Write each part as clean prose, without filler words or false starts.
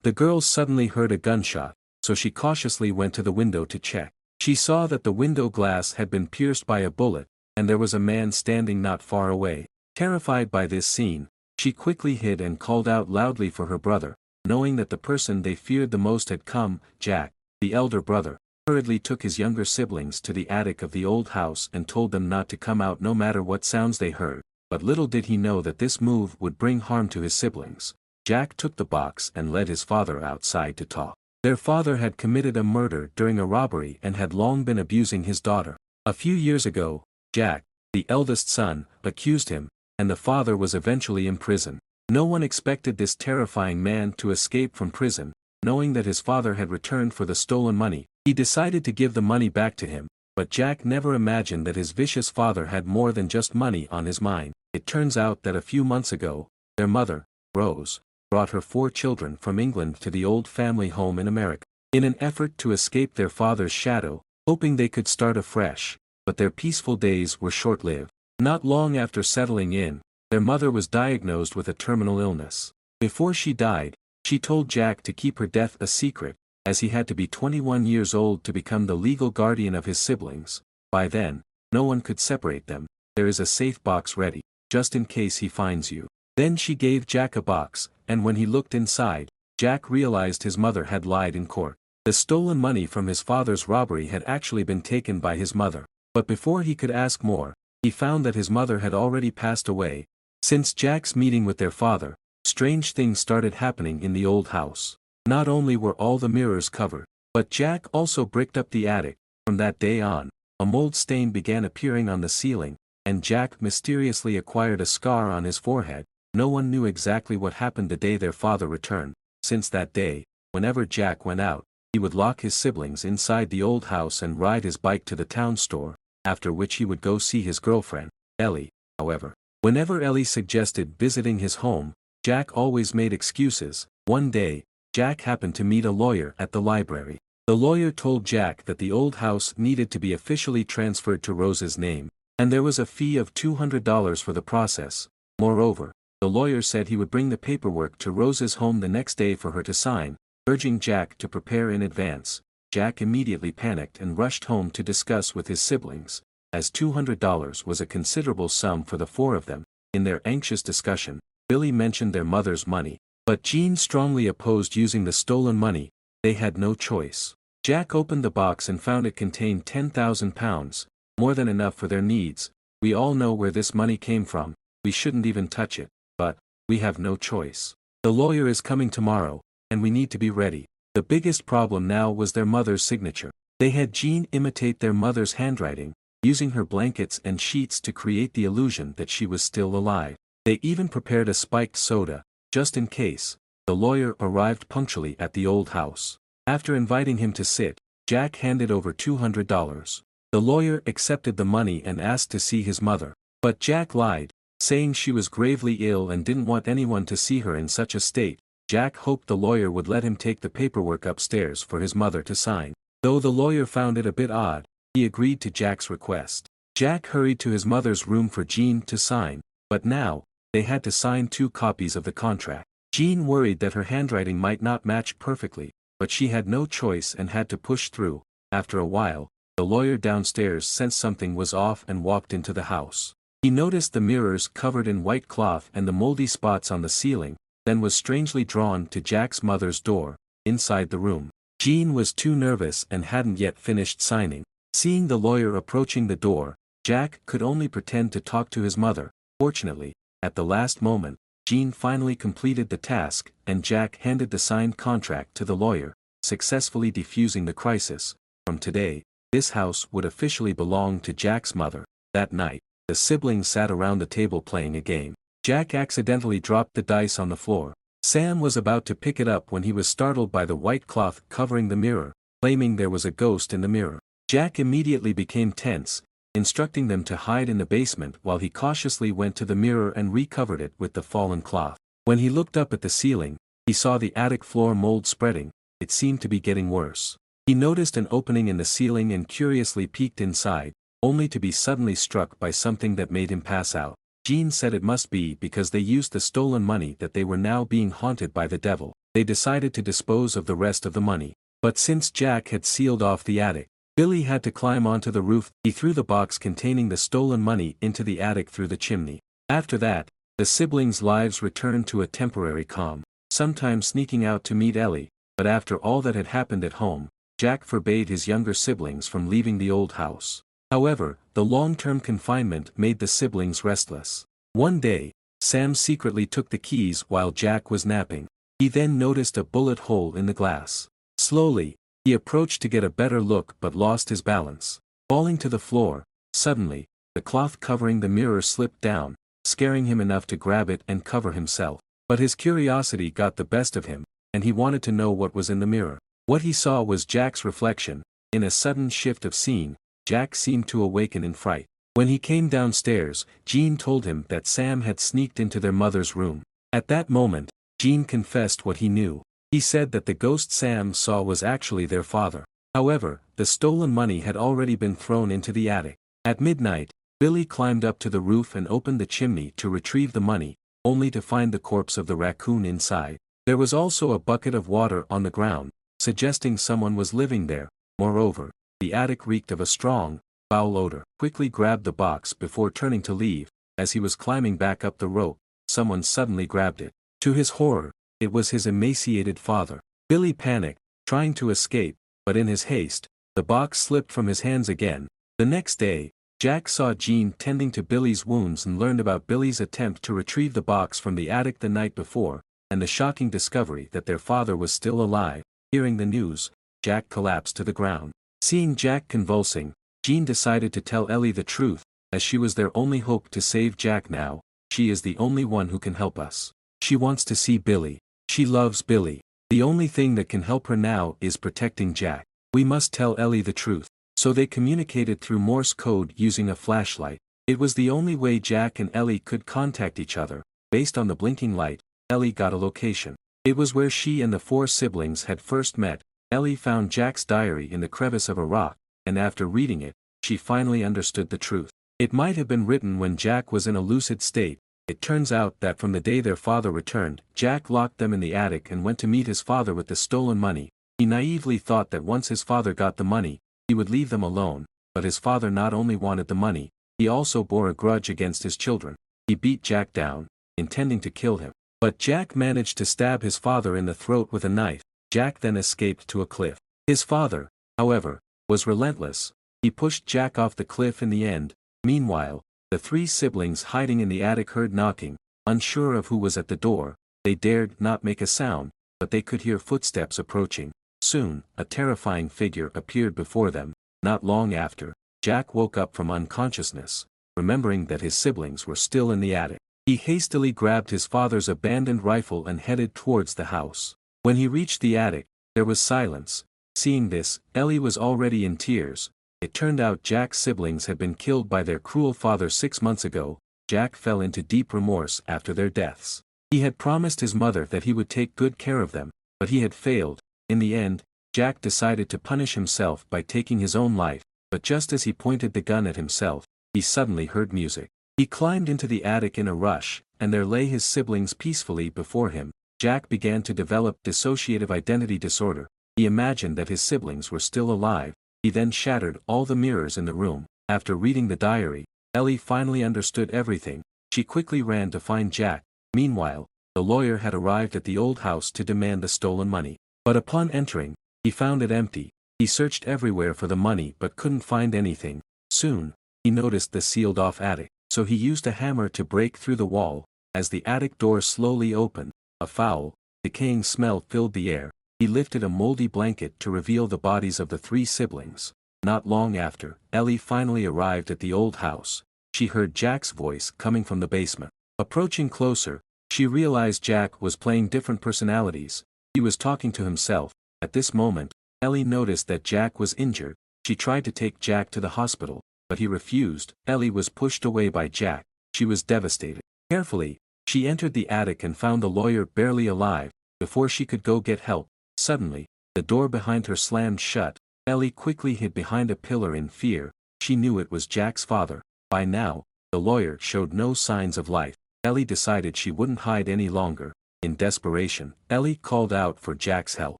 The girls suddenly heard a gunshot, so she cautiously went to the window to check. She saw that the window glass had been pierced by a bullet, and there was a man standing not far away. Terrified by this scene, she quickly hid and called out loudly for her brother, knowing that the person they feared the most had come. Jack, the elder brother, hurriedly took his younger siblings to the attic of the old house and told them not to come out no matter what sounds they heard, but little did he know that this move would bring harm to his siblings. Jack took the box and led his father outside to talk. Their father had committed a murder during a robbery and had long been abusing his daughter. A few years ago, Jack, the eldest son, accused him, and the father was eventually imprisoned. No one expected this terrifying man to escape from prison. Knowing that his father had returned for the stolen money, he decided to give the money back to him, but Jack never imagined that his vicious father had more than just money on his mind. It turns out that a few months ago, their mother, Rose, brought her 4 children from England to the old family home in America, in an effort to escape their father's shadow, hoping they could start afresh, but their peaceful days were short-lived. Not long after settling in, their mother was diagnosed with a terminal illness. Before she died, she told Jack to keep her death a secret, as he had to be 21 years old to become the legal guardian of his siblings. By then, no one could separate them. There is a safe box ready, just in case he finds you. Then she gave Jack a box, and when he looked inside, Jack realized his mother had lied in court. The stolen money from his father's robbery had actually been taken by his mother. But before he could ask more, he found that his mother had already passed away. Since Jack's meeting with their father, strange things started happening in the old house. Not only were all the mirrors covered, but Jack also bricked up the attic. From that day on, a mold stain began appearing on the ceiling, and Jack mysteriously acquired a scar on his forehead. No one knew exactly what happened the day their father returned. Since that day, whenever Jack went out, he would lock his siblings inside the old house and ride his bike to the town store, after which he would go see his girlfriend, Ellie. However, whenever Ellie suggested visiting his home, Jack always made excuses. One day, Jack happened to meet a lawyer at the library. The lawyer told Jack that the old house needed to be officially transferred to Rose's name, and there was a fee of $200 for the process. Moreover, the lawyer said he would bring the paperwork to Rose's home the next day for her to sign, urging Jack to prepare in advance. Jack immediately panicked and rushed home to discuss with his siblings, as $200 was a considerable sum for the 4 of them. In their anxious discussion, Billy mentioned their mother's money, but Jean strongly opposed using the stolen money. They had no choice. Jack opened the box and found it contained £10,000, more than enough for their needs. We all know where this money came from, we shouldn't even touch it. But, we have no choice. The lawyer is coming tomorrow, and we need to be ready. The biggest problem now was their mother's signature. They had Jean imitate their mother's handwriting, using her blankets and sheets to create the illusion that she was still alive. They even prepared a spiked soda, just in case. The lawyer arrived punctually at the old house. After inviting him to sit, Jack handed over $200. The lawyer accepted the money and asked to see his mother. But Jack lied, saying she was gravely ill and didn't want anyone to see her in such a state. Jack hoped the lawyer would let him take the paperwork upstairs for his mother to sign. Though the lawyer found it a bit odd, he agreed to Jack's request. Jack hurried to his mother's room for Jean to sign, but now, they had to sign 2 copies of the contract. Jean worried that her handwriting might not match perfectly, but she had no choice and had to push through. After a while, the lawyer downstairs sensed something was off and walked into the house. He noticed the mirrors covered in white cloth and the moldy spots on the ceiling, then was strangely drawn to Jack's mother's door. Inside the room, Jean was too nervous and hadn't yet finished signing. Seeing the lawyer approaching the door, Jack could only pretend to talk to his mother. Fortunately, at the last moment, Jean finally completed the task, and Jack handed the signed contract to the lawyer, successfully defusing the crisis. From today, this house would officially belong to Jack's mother. That night, the siblings sat around the table playing a game. Jack accidentally dropped the dice on the floor. Sam was about to pick it up when he was startled by the white cloth covering the mirror, claiming there was a ghost in the mirror. Jack immediately became tense, instructing them to hide in the basement while he cautiously went to the mirror and recovered it with the fallen cloth. When he looked up at the ceiling, he saw the attic floor mold spreading. It seemed to be getting worse. He noticed an opening in the ceiling and curiously peeked inside, only to be suddenly struck by something that made him pass out. Jean said it must be because they used the stolen money that they were now being haunted by the devil. they decided to dispose of the rest of the money. But since Jack had sealed off the attic, Billy had to climb onto the roof. He threw the box containing the stolen money into the attic through the chimney. After that, the siblings' lives returned to a temporary calm, sometimes sneaking out to meet Ellie, but after all that had happened at home, Jack forbade his younger siblings from leaving the old house. However, the long-term confinement made the siblings restless. One day, Sam secretly took the keys while Jack was napping. He then noticed a bullet hole in the glass. Slowly, he approached to get a better look but lost his balance. Falling to the floor, suddenly, the cloth covering the mirror slipped down, scaring him enough to grab it and cover himself. But his curiosity got the best of him, and he wanted to know what was in the mirror. What he saw was Jack's reflection. In a sudden shift of scene, Jack seemed to awaken in fright. When he came downstairs, Jean told him that Sam had sneaked into their mother's room. At that moment, Jean confessed what he knew. He said that the ghost Sam saw was actually their father. However, the stolen money had already been thrown into the attic. At midnight, Billy climbed up to the roof and opened the chimney to retrieve the money, only to find the corpse of the raccoon inside. There was also a bucket of water on the ground, suggesting someone was living there. Moreover, the attic reeked of a strong, foul odor. Quickly grabbed the box before turning to leave. As he was climbing back up the rope, someone suddenly grabbed it. To his horror, it was his emaciated father. Billy panicked, trying to escape, but in his haste, the box slipped from his hands again. The next day, Jack saw Jean tending to Billy's wounds and learned about Billy's attempt to retrieve the box from the attic the night before, and the shocking discovery that their father was still alive. Hearing the news, Jack collapsed to the ground. Seeing Jack convulsing, Jean decided to tell Ellie the truth, as she was their only hope to save Jack now. She is the only one who can help us. She wants to see Billy. She loves Billy. The only thing that can help her now is protecting Jack. We must tell Ellie the truth. So they communicated through Morse code using a flashlight. It was the only way Jack and Ellie could contact each other. Based on the blinking light, Ellie got a location. It was where she and the four siblings had first met. Ellie found Jack's diary in the crevice of a rock, and after reading it, she finally understood the truth. It might have been written when Jack was in a lucid state. It turns out that from the day their father returned, Jack locked them in the attic and went to meet his father with the stolen money. He naively thought that once his father got the money, he would leave them alone, but his father not only wanted the money, he also bore a grudge against his children. He beat Jack down, intending to kill him. But Jack managed to stab his father in the throat with a knife. Jack then escaped to a cliff. His father, however, was relentless. He pushed Jack off the cliff in the end. Meanwhile, the three siblings hiding in the attic heard knocking. Unsure of who was at the door, they dared not make a sound, but they could hear footsteps approaching. Soon, a terrifying figure appeared before them. Not long after, Jack woke up from unconsciousness, remembering that his siblings were still in the attic. He hastily grabbed his father's abandoned rifle and headed towards the house. When he reached the attic, there was silence. Seeing this, Ellie was already in tears. It turned out Jack's siblings had been killed by their cruel father 6 months ago. Jack fell into deep remorse after their deaths. He had promised his mother that he would take good care of them, but he had failed. In the end, Jack decided to punish himself by taking his own life, but just as he pointed the gun at himself, he suddenly heard music. He climbed into the attic in a rush, and there lay his siblings peacefully before him. Jack began to develop dissociative identity disorder. He imagined that his siblings were still alive. He then shattered all the mirrors in the room. After reading the diary, Ellie finally understood everything. She quickly ran to find Jack. Meanwhile, the lawyer had arrived at the old house to demand the stolen money. But upon entering, he found it empty. He searched everywhere for the money but couldn't find anything. Soon, he noticed the sealed-off attic, so he used a hammer to break through the wall. As the attic door slowly opened, a foul, decaying smell filled the air. He lifted a moldy blanket to reveal the bodies of the three siblings. Not long after, Ellie finally arrived at the old house. She heard Jack's voice coming from the basement. Approaching closer, she realized Jack was playing different personalities. He was talking to himself. At this moment, Ellie noticed that Jack was injured. She tried to take Jack to the hospital, but he refused. Ellie was pushed away by Jack. She was devastated. Carefully, she entered the attic and found the lawyer barely alive. Before she could go get help, suddenly, the door behind her slammed shut. Ellie quickly hid behind a pillar in fear. She knew it was Jack's father. By now, the lawyer showed no signs of life. Ellie decided she wouldn't hide any longer. In desperation, Ellie called out for Jack's help,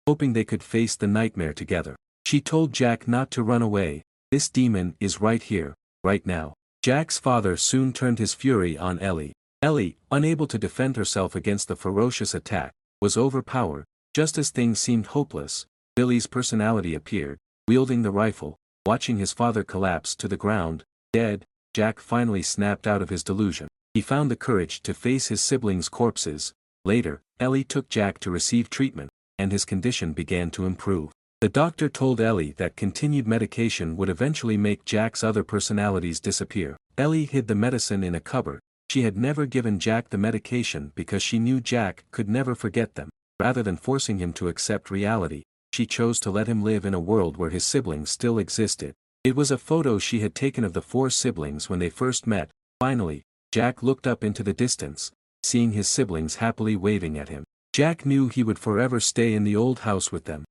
hoping they could face the nightmare together. She told Jack not to run away. "This demon is right here, right now." Jack's father soon turned his fury on Ellie. Ellie, unable to defend herself against the ferocious attack, was overpowered. Just as things seemed hopeless, Billy's personality appeared, wielding the rifle. Watching his father collapse to the ground, dead, Jack finally snapped out of his delusion. He found the courage to face his siblings' corpses. Later, Ellie took Jack to receive treatment, and his condition began to improve. The doctor told Ellie that continued medication would eventually make Jack's other personalities disappear. Ellie hid the medicine in a cupboard. She had never given Jack the medication because she knew Jack could never forget them. Rather than forcing him to accept reality, she chose to let him live in a world where his siblings still existed. It was a photo she had taken of the 4 siblings when they first met. Finally, Jack looked up into the distance, seeing his siblings happily waving at him. Jack knew he would forever stay in the old house with them.